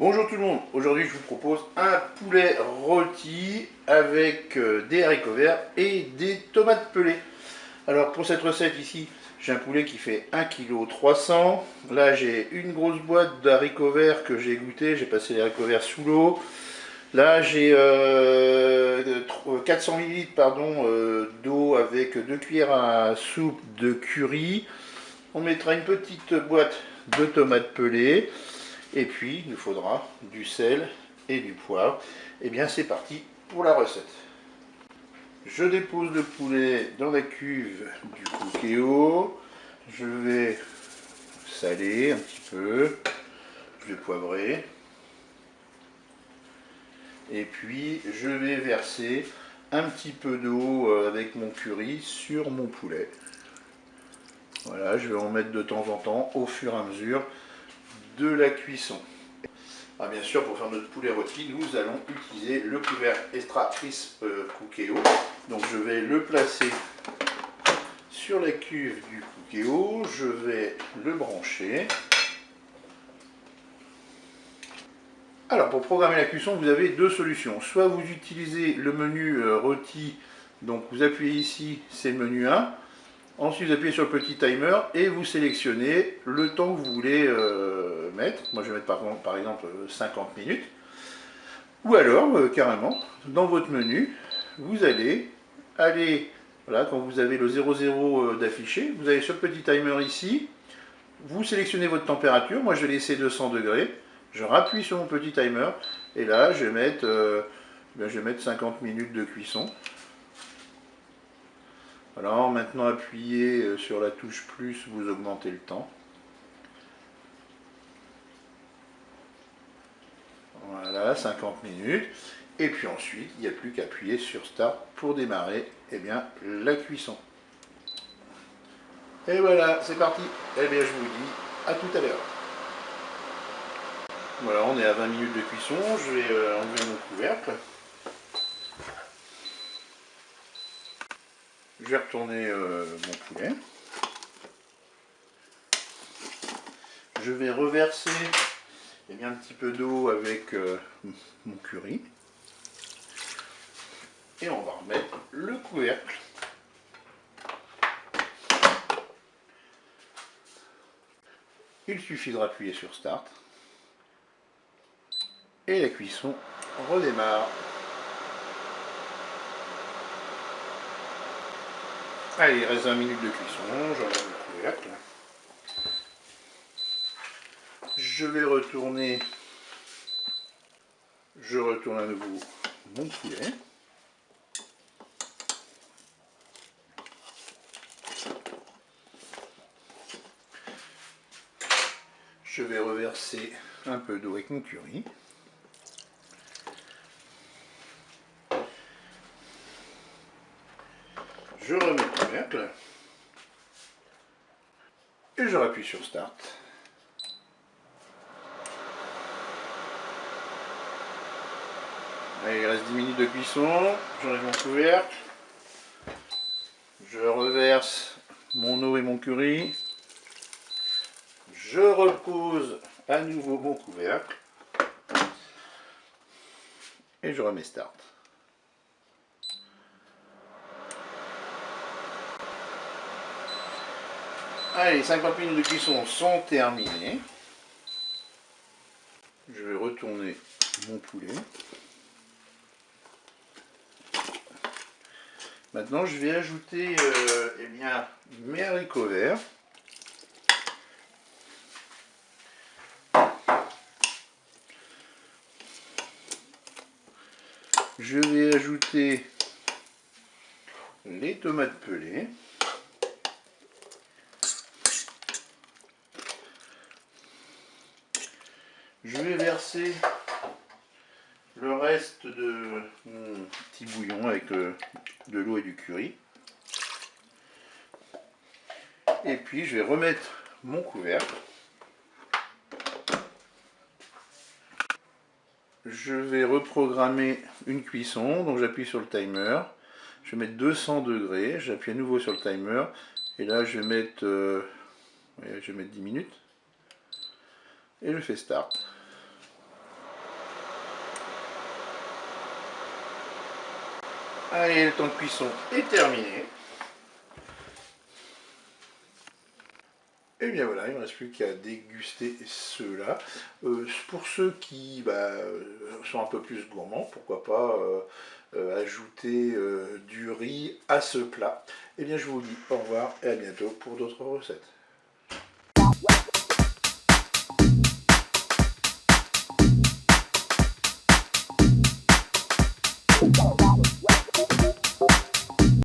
Bonjour tout le monde, aujourd'hui je vous propose un poulet rôti avec des haricots verts et des tomates pelées. Alors pour cette recette ici, j'ai un poulet qui fait 1,3 kg. Là j'ai une grosse boîte d'haricots verts que j'ai goûté, j'ai passé les haricots verts sous l'eau. Là j'ai 400 ml d'eau avec 2 cuillères à soupe de curry. On mettra une petite boîte de tomates pelées. Et puis, il nous faudra du sel et du poivre. Et bien, c'est parti pour la recette. Je dépose le poulet dans la cuve du Cookéo. Je vais saler un petit peu. Je vais poivrer. Et puis, je vais verser un petit peu d'eau avec mon curry sur mon poulet. Voilà, je vais en mettre de temps en temps au fur et à mesure de la cuisson. Ah, bien sûr, pour faire notre poulet rôti, nous allons utiliser le couvercle Extra Crisp Cookéo. Donc je vais le placer sur la cuve du Cookéo, je vais le brancher. Alors pour programmer la cuisson, vous avez deux solutions. Soit vous utilisez le menu rôti, donc vous appuyez ici, c'est le menu 1. Ensuite, vous appuyez sur le petit timer et vous sélectionnez le temps que vous voulez mettre. Moi, je vais mettre par exemple 50 minutes. Ou alors, carrément, dans votre menu, vous allez aller, voilà, quand vous avez le 00 d'affiché, vous allez sur le petit timer ici, vous sélectionnez votre température. Moi, je vais laisser 200 degrés. Je rappuie sur mon petit timer et là, je vais mettre 50 minutes de cuisson. Alors maintenant, appuyez sur la touche plus, vous augmentez le temps. Voilà, 50 minutes. Et puis ensuite, il n'y a plus qu'à appuyer sur Start pour démarrer la cuisson. Et voilà, c'est parti. Eh bien, je vous dis à tout à l'heure. Voilà, on est à 20 minutes de cuisson. Je vais enlever mon couvercle. Je vais retourner mon poulet. Je vais reverser un petit peu d'eau avec mon curry. Et on va remettre le couvercle. Il suffit de appuyer sur Start. Et la cuisson redémarre. Allez, il reste 20 minutes de cuisson. J'enlève le couvercle. Je vais retourner. Je retourne à nouveau mon poulet. Je vais reverser un peu d'eau avec mon curry. Je remets le couvercle. Et je rappuie sur Start. Allez, il reste 10 minutes de cuisson. J'enlève mon couvercle. Je reverse mon eau et mon curry. Je repose à nouveau mon couvercle. Et je remets Start. Allez, 50 minutes de cuisson sont terminées. Je vais retourner mon poulet. Maintenant, je vais ajouter mes haricots verts. Je vais ajouter les tomates pelées. Je vais verser le reste de mon petit bouillon avec de l'eau et du curry. Et puis je vais remettre mon couvercle. Je vais reprogrammer une cuisson, donc j'appuie sur le timer. Je vais mettre 200 degrés, j'appuie à nouveau sur le timer. Et là je vais mettre 10 minutes. Et je fais Start. Allez, le temps de cuisson est terminé. Et bien voilà, il ne me reste plus qu'à déguster ceux-là. Pour ceux qui sont un peu plus gourmands, pourquoi pas ajouter du riz à ce plat. Et bien je vous dis au revoir et à bientôt pour d'autres recettes.